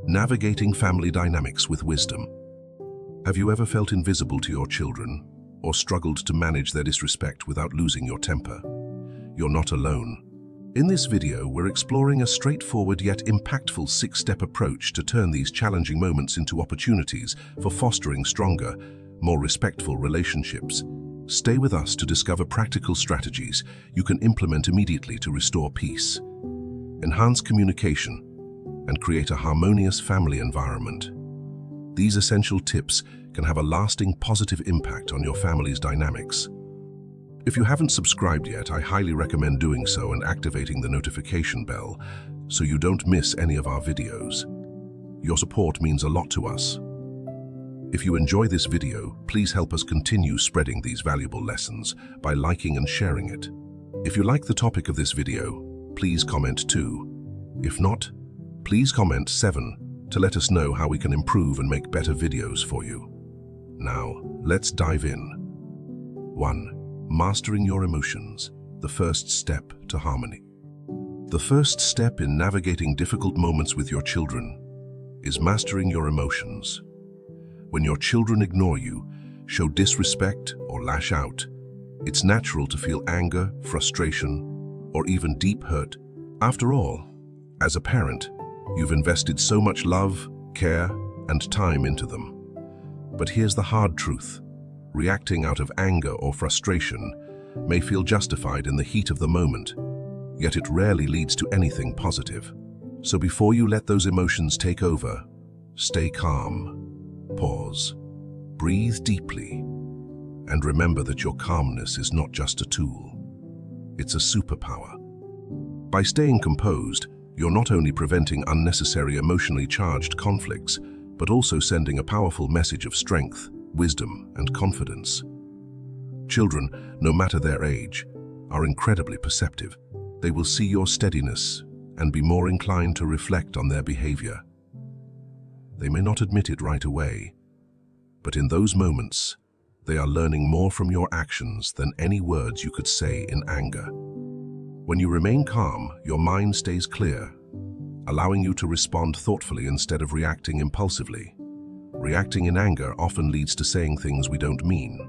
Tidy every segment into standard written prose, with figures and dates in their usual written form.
Navigating family dynamics with wisdom. Have you ever felt invisible to your children or struggled to manage their disrespect without losing your temper? You're not alone. In this video, we're exploring a straightforward yet impactful 6-step approach to turn these challenging moments into opportunities for fostering stronger, more respectful relationships. Stay with us to discover practical strategies you can implement immediately to restore peace, enhance communication, and create a harmonious family environment. These essential tips can have a lasting positive impact on your family's dynamics. If you haven't subscribed yet, I highly recommend doing so and activating the notification bell so you don't miss any of our videos. Your support means a lot to us. If you enjoy this video, please help us continue spreading these valuable lessons by liking and sharing it. If you like the topic of this video, please comment 2. If not, please comment 7 to let us know how we can improve and make better videos for you. Now, let's dive in. 1. Mastering your emotions, the first step to harmony. The first step in navigating difficult moments with your children is mastering your emotions. When your children ignore you, show disrespect, or lash out, it's natural to feel anger, frustration, or even deep hurt. After all, as a parent, you've invested so much love, care, and time into them. But here's the hard truth. Reacting out of anger or frustration may feel justified in the heat of the moment, yet it rarely leads to anything positive. So before you let those emotions take over, stay calm, pause, breathe deeply, and remember that your calmness is not just a tool, it's a superpower. By staying composed, you're not only preventing unnecessary emotionally charged conflicts, but also sending a powerful message of strength, wisdom, and confidence. Children, no matter their age, are incredibly perceptive. They will see your steadiness and be more inclined to reflect on their behavior. They may not admit it right away, but in those moments, they are learning more from your actions than any words you could say in anger. When you remain calm, your mind stays clear, allowing you to respond thoughtfully instead of reacting impulsively. Reacting in anger often leads to saying things we don't mean,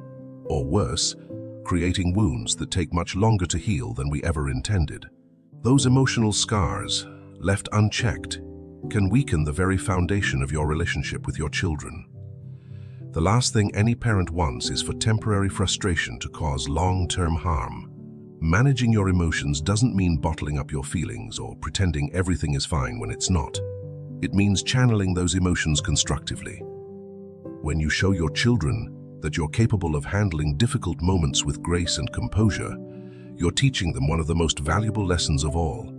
or worse, creating wounds that take much longer to heal than we ever intended. Those emotional scars, left unchecked, can weaken the very foundation of your relationship with your children. The last thing any parent wants is for temporary frustration to cause long-term harm. Managing your emotions doesn't mean bottling up your feelings or pretending everything is fine when it's not. It means channeling those emotions constructively. When you show your children that you're capable of handling difficult moments with grace and composure, you're teaching them one of the most valuable lessons of all: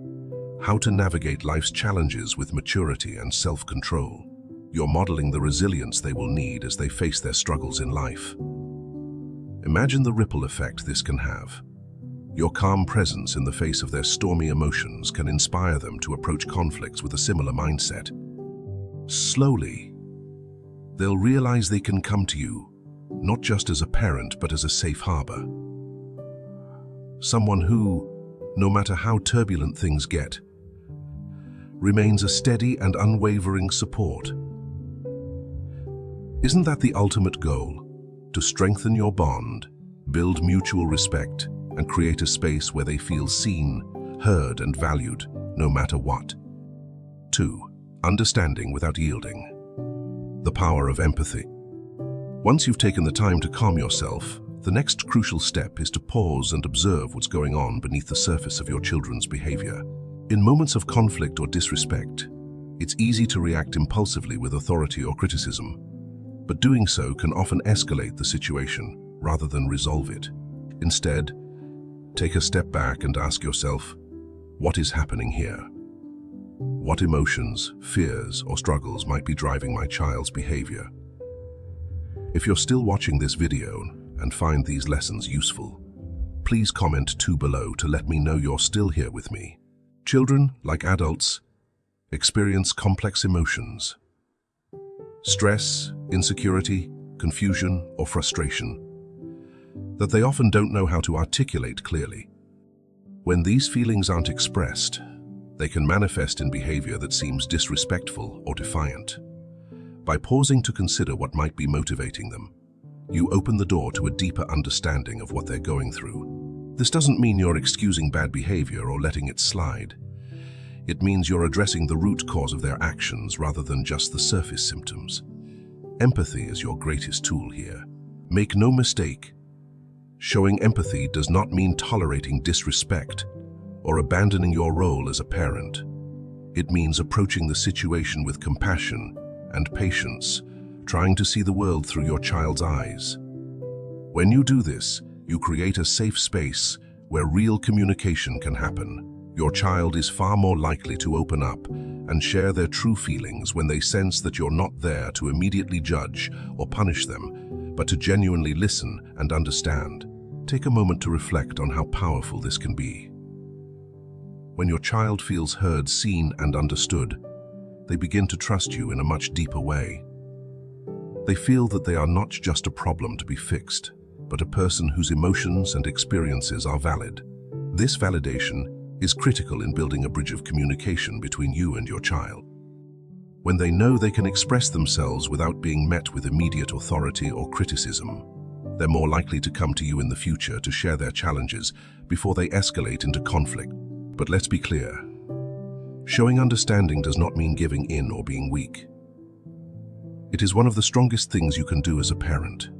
how to navigate life's challenges with maturity and self-control. You're modeling the resilience they will need as they face their struggles in life. Imagine the ripple effect this can have. Your calm presence in the face of their stormy emotions can inspire them to approach conflicts with a similar mindset. Slowly, they'll realize they can come to you, not just as a parent, but as a safe harbor. Someone who, no matter how turbulent things get, remains a steady and unwavering support. Isn't that the ultimate goal? To strengthen your bond, build mutual respect, and create a space where they feel seen, heard, and valued, no matter what. 2. Understanding without yielding. The power of empathy. Once you've taken the time to calm yourself, the next crucial step is to pause and observe what's going on beneath the surface of your children's behavior. In moments of conflict or disrespect, it's easy to react impulsively with authority or criticism, but doing so can often escalate the situation rather than resolve it. Instead, take a step back and ask yourself, what is happening here? What emotions, fears, or struggles might be driving my child's behavior? If you're still watching this video and find these lessons useful, please comment 2 below to let me know you're still here with me. Children, like adults, experience complex emotions. Stress, insecurity, confusion, or frustration that they often don't know how to articulate clearly. When these feelings aren't expressed, They can manifest in behavior that seems disrespectful or defiant. By pausing to consider what might be motivating them, you open the door to a deeper understanding of what they're going through. This doesn't mean you're excusing bad behavior or letting it slide. It means you're addressing the root cause of their actions rather than just the surface symptoms. Empathy is your greatest tool here. Make no mistake, showing empathy does not mean tolerating disrespect or abandoning your role as a parent. It means approaching the situation with compassion and patience, trying to see the world through your child's eyes. When you do this, you create a safe space where real communication can happen. Your child is far more likely to open up and share their true feelings when they sense that you're not there to immediately judge or punish them, but to genuinely listen and understand. Take a moment to reflect on how powerful this can be. When your child feels heard, seen, and understood, they begin to trust you in a much deeper way. They feel that they are not just a problem to be fixed, but a person whose emotions and experiences are valid. This validation is critical in building a bridge of communication between you and your child. When they know they can express themselves without being met with immediate authority or criticism, they're more likely to come to you in the future to share their challenges before they escalate into conflict. But let's be clear. Showing understanding does not mean giving in or being weak. It is one of the strongest things you can do as a parent.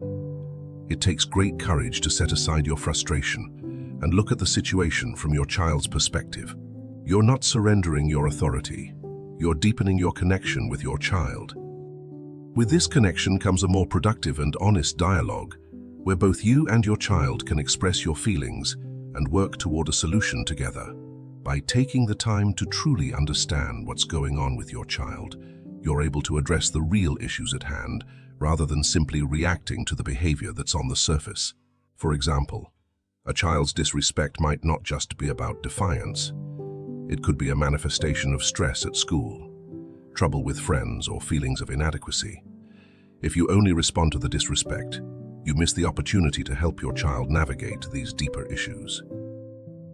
It takes great courage to set aside your frustration and look at the situation from your child's perspective. You're not surrendering your authority. You're deepening your connection with your child. With this connection comes a more productive and honest dialogue, where both you and your child can express your feelings and work toward a solution together. By taking the time to truly understand what's going on with your child, you're able to address the real issues at hand rather than simply reacting to the behavior that's on the surface. For example, a child's disrespect might not just be about defiance. It could be a manifestation of stress at school, trouble with friends, or feelings of inadequacy. If you only respond to the disrespect, you miss the opportunity to help your child navigate these deeper issues.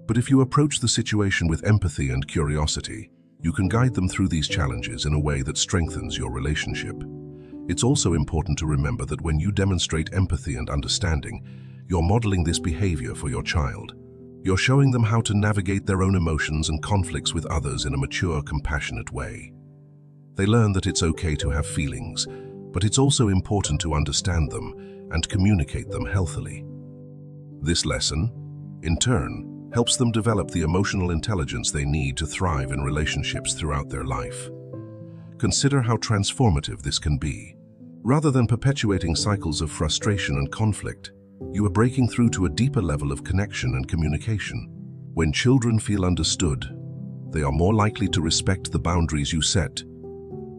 But if you approach the situation with empathy and curiosity, you can guide them through these challenges in a way that strengthens your relationship. It's also important to remember that when you demonstrate empathy and understanding, you're modeling this behavior for your child. You're showing them how to navigate their own emotions and conflicts with others in a mature, compassionate way. They learn that it's okay to have feelings, but it's also important to understand them and communicate them healthily. This lesson, in turn, helps them develop the emotional intelligence they need to thrive in relationships throughout their life. Consider how transformative this can be. Rather than perpetuating cycles of frustration and conflict, you are breaking through to a deeper level of connection and communication. When children feel understood, they are more likely to respect the boundaries you set,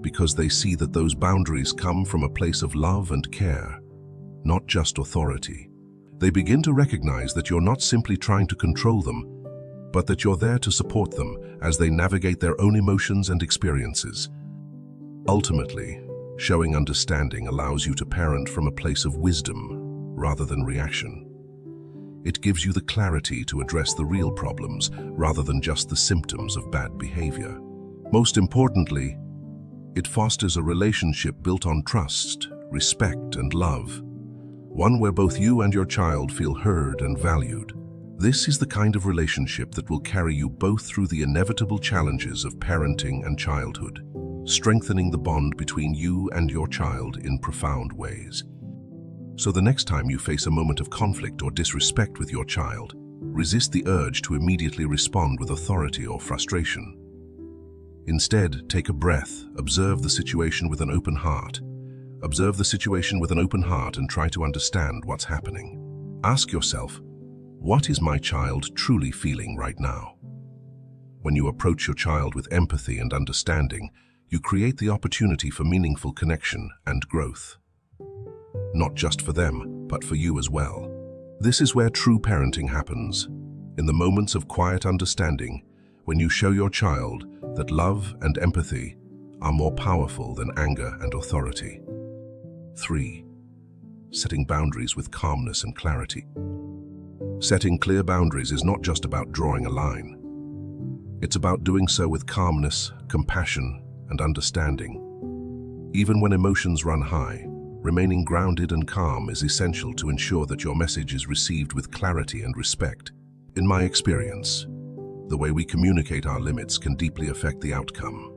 because they see that those boundaries come from a place of love and care, not just authority. They begin to recognize that you're not simply trying to control them, but that you're there to support them as they navigate their own emotions and experiences. Ultimately, showing understanding allows you to parent from a place of wisdom rather than reaction. It gives you the clarity to address the real problems rather than just the symptoms of bad behavior. Most importantly, it fosters a relationship built on trust, respect, and love. One where both you and your child feel heard and valued. This is the kind of relationship that will carry you both through the inevitable challenges of parenting and childhood, strengthening the bond between you and your child in profound ways. So the next time you face a moment of conflict or disrespect with your child, resist the urge to immediately respond with authority or frustration. Instead, take a breath, observe the situation with an open heart. Observe the situation with an open heart and try to understand what's happening. Ask yourself, what is my child truly feeling right now? When you approach your child with empathy and understanding, you create the opportunity for meaningful connection and growth. Not just for them, but for you as well. This is where true parenting happens, in the moments of quiet understanding, when you show your child that love and empathy are more powerful than anger and authority. 3. Setting boundaries with calmness and clarity. Setting clear boundaries is not just about drawing a line. It's about doing so with calmness, compassion, and understanding. Even when emotions run high, remaining grounded and calm is essential to ensure that your message is received with clarity and respect. In my experience, the way we communicate our limits can deeply affect the outcome.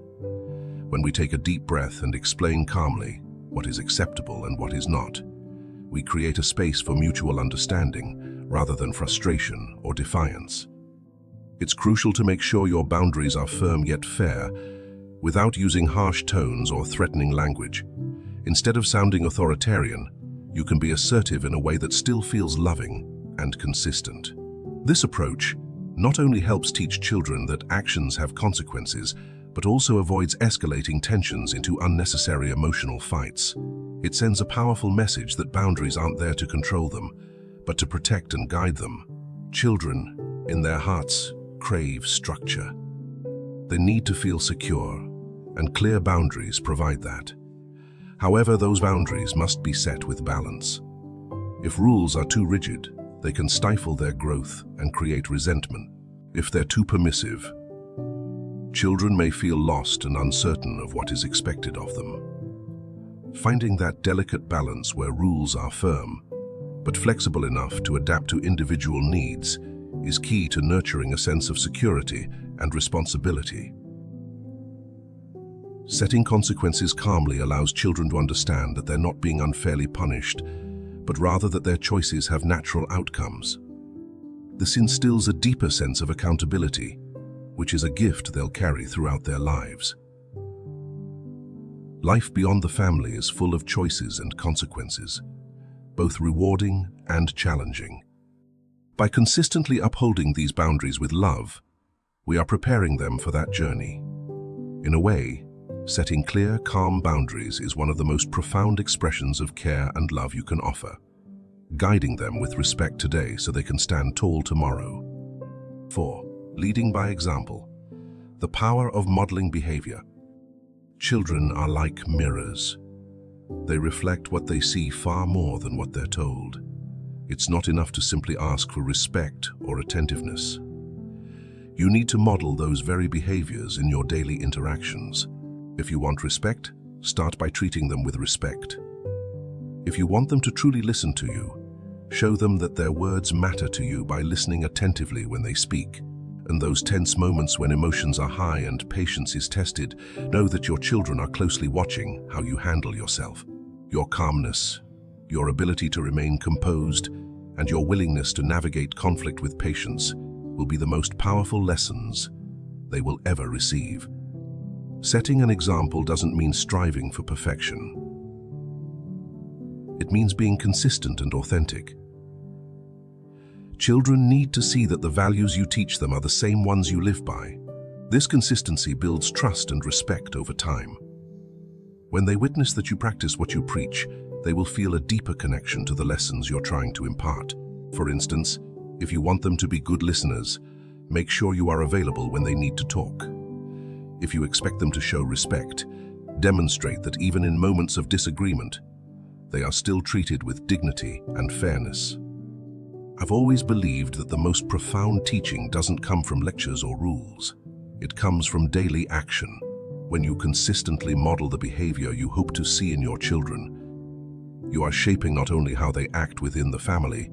When we take a deep breath and explain calmly what is acceptable and what is not, we create a space for mutual understanding rather than frustration or defiance. It's crucial to make sure your boundaries are firm yet fair, without using harsh tones or threatening language. Instead of sounding authoritarian, you can be assertive in a way that still feels loving and consistent. This approach not only helps teach children that actions have consequences, but also avoids escalating tensions into unnecessary emotional fights. It sends a powerful message that boundaries aren't there to control them, but to protect and guide them. Children, in their hearts, crave structure. They need to feel secure, and clear boundaries provide that. However, those boundaries must be set with balance. If rules are too rigid, they can stifle their growth and create resentment. If they're too permissive, children may feel lost and uncertain of what is expected of them. Finding that delicate balance where rules are firm, but flexible enough to adapt to individual needs, is key to nurturing a sense of security and responsibility. Setting consequences calmly allows children to understand that they're not being unfairly punished, but rather that their choices have natural outcomes. This instills a deeper sense of accountability, which is a gift they'll carry throughout their lives. Life beyond the family is full of choices and consequences, both rewarding and challenging. By consistently upholding these boundaries with love, we are preparing them for that journey. In a way, setting clear, calm boundaries is one of the most profound expressions of care and love you can offer, guiding them with respect today so they can stand tall tomorrow. 4. Leading by example. The power of modeling behavior. Children are like mirrors. They reflect what they see far more than what they're told. It's not enough to simply ask for respect or attentiveness. You need to model those very behaviors in your daily interactions. If you want respect, start by treating them with respect. If you want them to truly listen to you, show them that their words matter to you by listening attentively when they speak. In those tense moments when emotions are high and patience is tested, know that your children are closely watching how you handle yourself. Your calmness, your ability to remain composed, and your willingness to navigate conflict with patience will be the most powerful lessons they will ever receive. Setting an example doesn't mean striving for perfection. It means being consistent and authentic. Children need to see that the values you teach them are the same ones you live by. This consistency builds trust and respect over time. When they witness that you practice what you preach, they will feel a deeper connection to the lessons you're trying to impart. For instance, if you want them to be good listeners, make sure you are available when they need to talk. If you expect them to show respect, demonstrate that even in moments of disagreement, they are still treated with dignity and fairness. I've always believed that the most profound teaching doesn't come from lectures or rules. It comes from daily action. When you consistently model the behavior you hope to see in your children, you are shaping not only how they act within the family,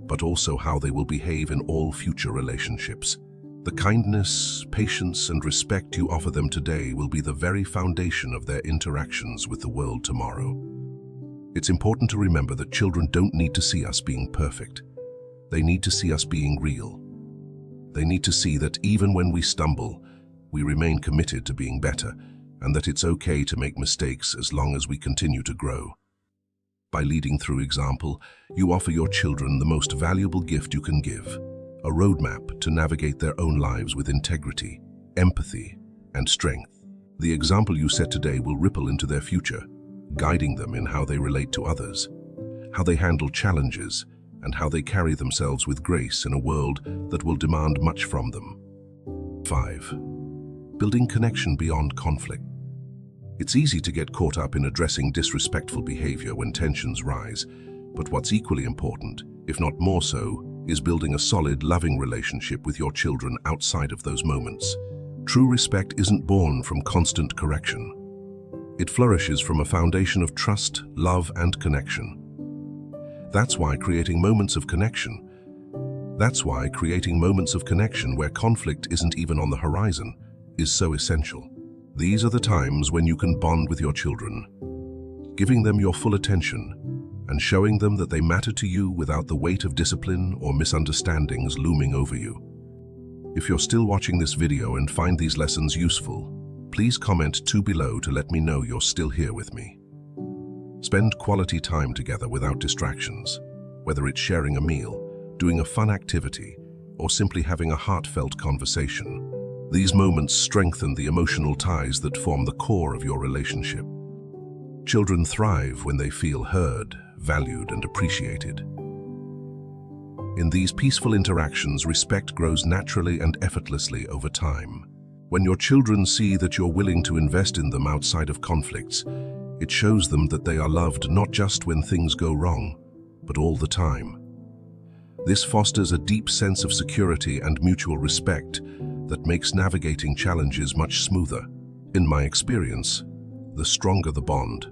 but also how they will behave in all future relationships. The kindness, patience, and respect you offer them today will be the very foundation of their interactions with the world tomorrow. It's important to remember that children don't need to see us being perfect. They need to see us being real. They need to see that even when we stumble, we remain committed to being better, and that it's okay to make mistakes as long as we continue to grow. By leading through example, you offer your children the most valuable gift you can give, a roadmap to navigate their own lives with integrity, empathy, and strength. The example you set today will ripple into their future, guiding them in how they relate to others, how they handle challenges, and how they carry themselves with grace in a world that will demand much from them. 5. Building connection beyond conflict. It's easy to get caught up in addressing disrespectful behavior when tensions rise, but what's equally important, if not more so, is building a solid, loving relationship with your children outside of those moments. True respect isn't born from constant correction. It flourishes from a foundation of trust, love, and connection. That's why creating moments of connection where conflict isn't even on the horizon is so essential. These are the times when you can bond with your children, giving them your full attention and showing them that they matter to you without the weight of discipline or misunderstandings looming over you. If you're still watching this video and find these lessons useful, please comment below to let me know you're still here with me. Spend quality time together without distractions, whether it's sharing a meal, doing a fun activity, or simply having a heartfelt conversation. These moments strengthen the emotional ties that form the core of your relationship. Children thrive when they feel heard, valued, and appreciated. In these peaceful interactions, respect grows naturally and effortlessly over time. When your children see that you're willing to invest in them outside of conflicts, it shows them that they are loved not just when things go wrong, but all the time. This fosters a deep sense of security and mutual respect that makes navigating challenges much smoother. In my experience, the stronger the bond,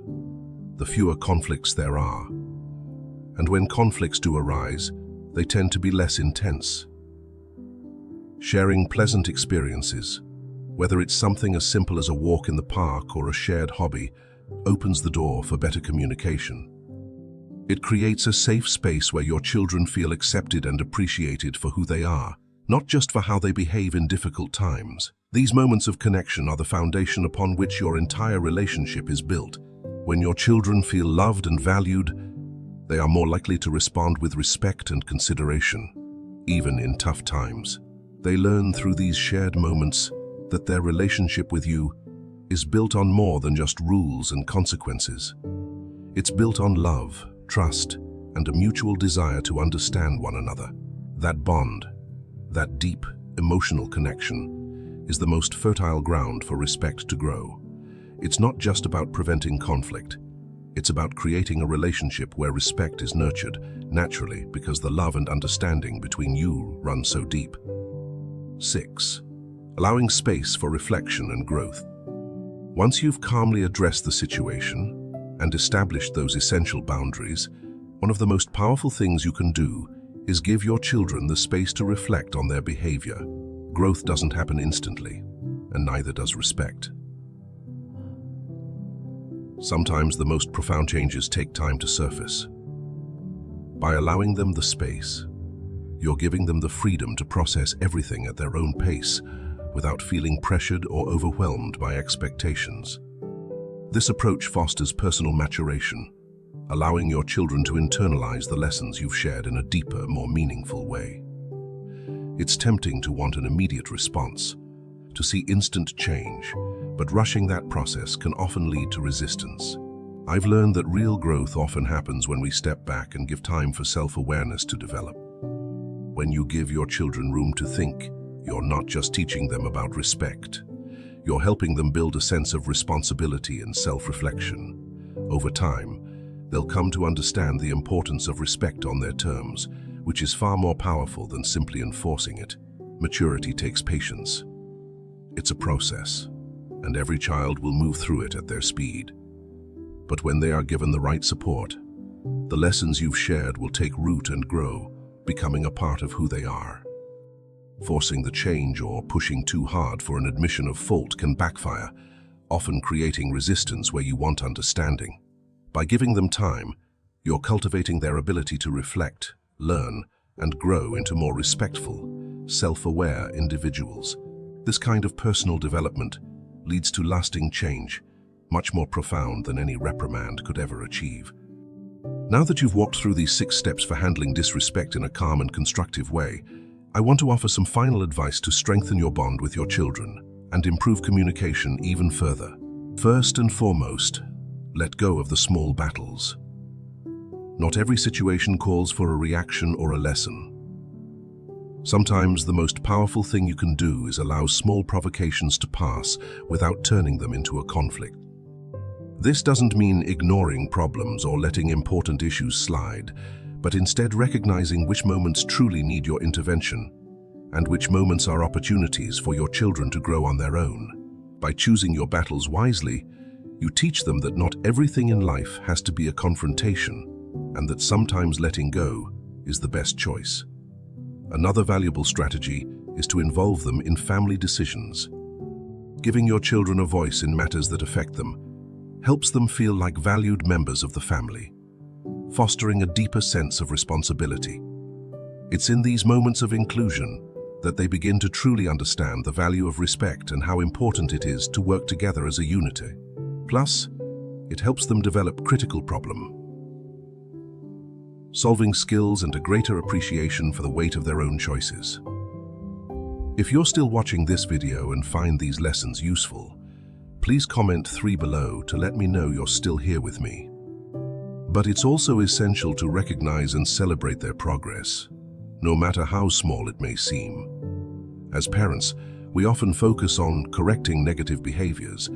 the fewer conflicts there are. And when conflicts do arise, they tend to be less intense. Sharing pleasant experiences, whether it's something as simple as a walk in the park or a shared hobby, opens the door for better communication. It creates a safe space where your children feel accepted and appreciated for who they are, not just for how they behave in difficult times. These moments of connection are the foundation upon which your entire relationship is built. When your children feel loved and valued, they are more likely to respond with respect and consideration, even in tough times. They learn through these shared moments that their relationship with you is built on more than just rules and consequences. It's built on love, trust, and a mutual desire to understand one another. That bond, that deep, emotional connection, is the most fertile ground for respect to grow. It's not just about preventing conflict. It's about creating a relationship where respect is nurtured naturally because the love and understanding between you run so deep. 6. Allowing space for reflection and growth. Once you've calmly addressed the situation and established those essential boundaries, one of the most powerful things you can do is give your children the space to reflect on their behavior. Growth doesn't happen instantly, and neither does respect. Sometimes the most profound changes take time to surface. By allowing them the space, you're giving them the freedom to process everything at their own pace without feeling pressured or overwhelmed by expectations. This approach fosters personal maturation, allowing your children to internalize the lessons you've shared in a deeper, more meaningful way. It's tempting to want an immediate response, to see instant change, but rushing that process can often lead to resistance. I've learned that real growth often happens when we step back and give time for self-awareness to develop. When you give your children room to think, you're not just teaching them about respect. You're helping them build a sense of responsibility and self-reflection. Over time, they'll come to understand the importance of respect on their terms, which is far more powerful than simply enforcing it. Maturity takes patience. It's a process, and every child will move through it at their speed. But when they are given the right support, the lessons you've shared will take root and grow, becoming a part of who they are. Forcing the change or pushing too hard for an admission of fault can backfire, often creating resistance where you want understanding. By giving them time, you're cultivating their ability to reflect, learn, and grow into more respectful, self-aware individuals. This kind of personal development leads to lasting change, much more profound than any reprimand could ever achieve. Now that you've walked through these 6 steps for handling disrespect in a calm and constructive way, I want to offer some final advice to strengthen your bond with your children and improve communication even further. First and foremost, let go of the small battles. Not every situation calls for a reaction or a lesson. Sometimes the most powerful thing you can do is allow small provocations to pass without turning them into a conflict. This doesn't mean ignoring problems or letting important issues slide, but instead recognizing which moments truly need your intervention and which moments are opportunities for your children to grow on their own. By choosing your battles wisely, you teach them that not everything in life has to be a confrontation, and that sometimes letting go is the best choice. Another valuable strategy is to involve them in family decisions. Giving your children a voice in matters that affect them helps them feel like valued members of the family, fostering a deeper sense of responsibility. It's in these moments of inclusion that they begin to truly understand the value of respect and how important it is to work together as a unity. Plus, it helps them develop critical problem-solving skills and a greater appreciation for the weight of their own choices. If you're still watching this video and find these lessons useful, please comment 3 below to let me know you're still here with me. But it's also essential to recognize and celebrate their progress, no matter how small it may seem. As parents, we often focus on correcting negative behaviors,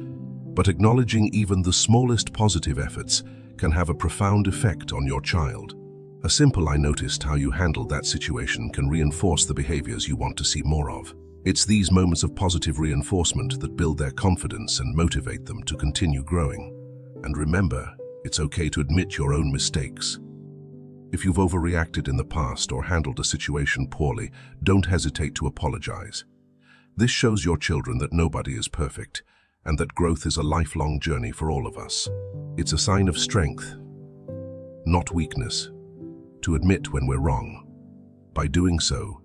but acknowledging even the smallest positive efforts can have a profound effect on your child. A simple "I noticed how you handled that situation" can reinforce the behaviors you want to see more of. It's these moments of positive reinforcement that build their confidence and motivate them to continue growing. And remember, it's okay to admit your own mistakes. If you've overreacted in the past or handled a situation poorly, don't hesitate to apologize. This shows your children that nobody is perfect, and that growth is a lifelong journey for all of us. It's a sign of strength, not weakness, to admit when we're wrong. By doing so,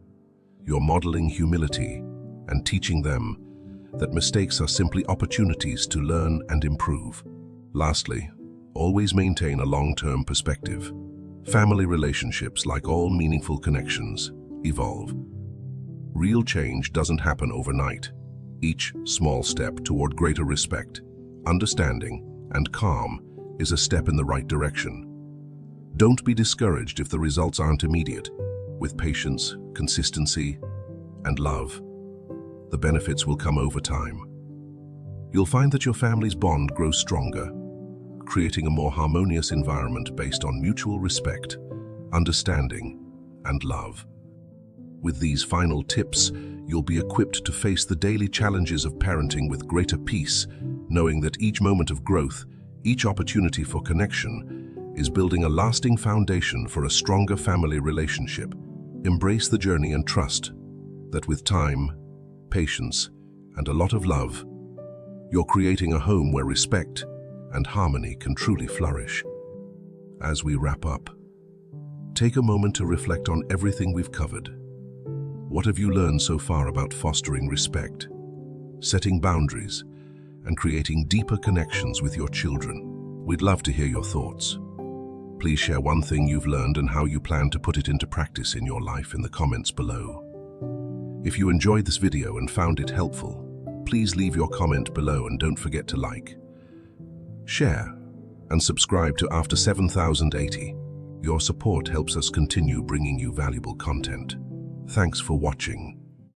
you're modeling humility and teaching them that mistakes are simply opportunities to learn and improve. Lastly, always maintain a long-term perspective. Family relationships, like all meaningful connections, evolve. Real change doesn't happen overnight. Each small step toward greater respect, understanding, and calm is a step in the right direction. Don't be discouraged if the results aren't immediate. With patience, consistency, and love, the benefits will come over time. You'll find that your family's bond grows stronger, creating a more harmonious environment based on mutual respect, understanding, and love. With these final tips, you'll be equipped to face the daily challenges of parenting with greater peace, knowing that each moment of growth, each opportunity for connection, is building a lasting foundation for a stronger family relationship. Embrace the journey and trust that with time, patience, and a lot of love, you're creating a home where respect and harmony can truly flourish. As we wrap up, take a moment to reflect on everything we've covered. What have you learned so far about fostering respect, setting boundaries, and creating deeper connections with your children? We'd love to hear your thoughts. Please share one thing you've learned and how you plan to put it into practice in your life in the comments below. If you enjoyed this video and found it helpful, please leave your comment below and don't forget to like, share, and subscribe to After 7080. Your support helps us continue bringing you valuable content. Thanks for watching.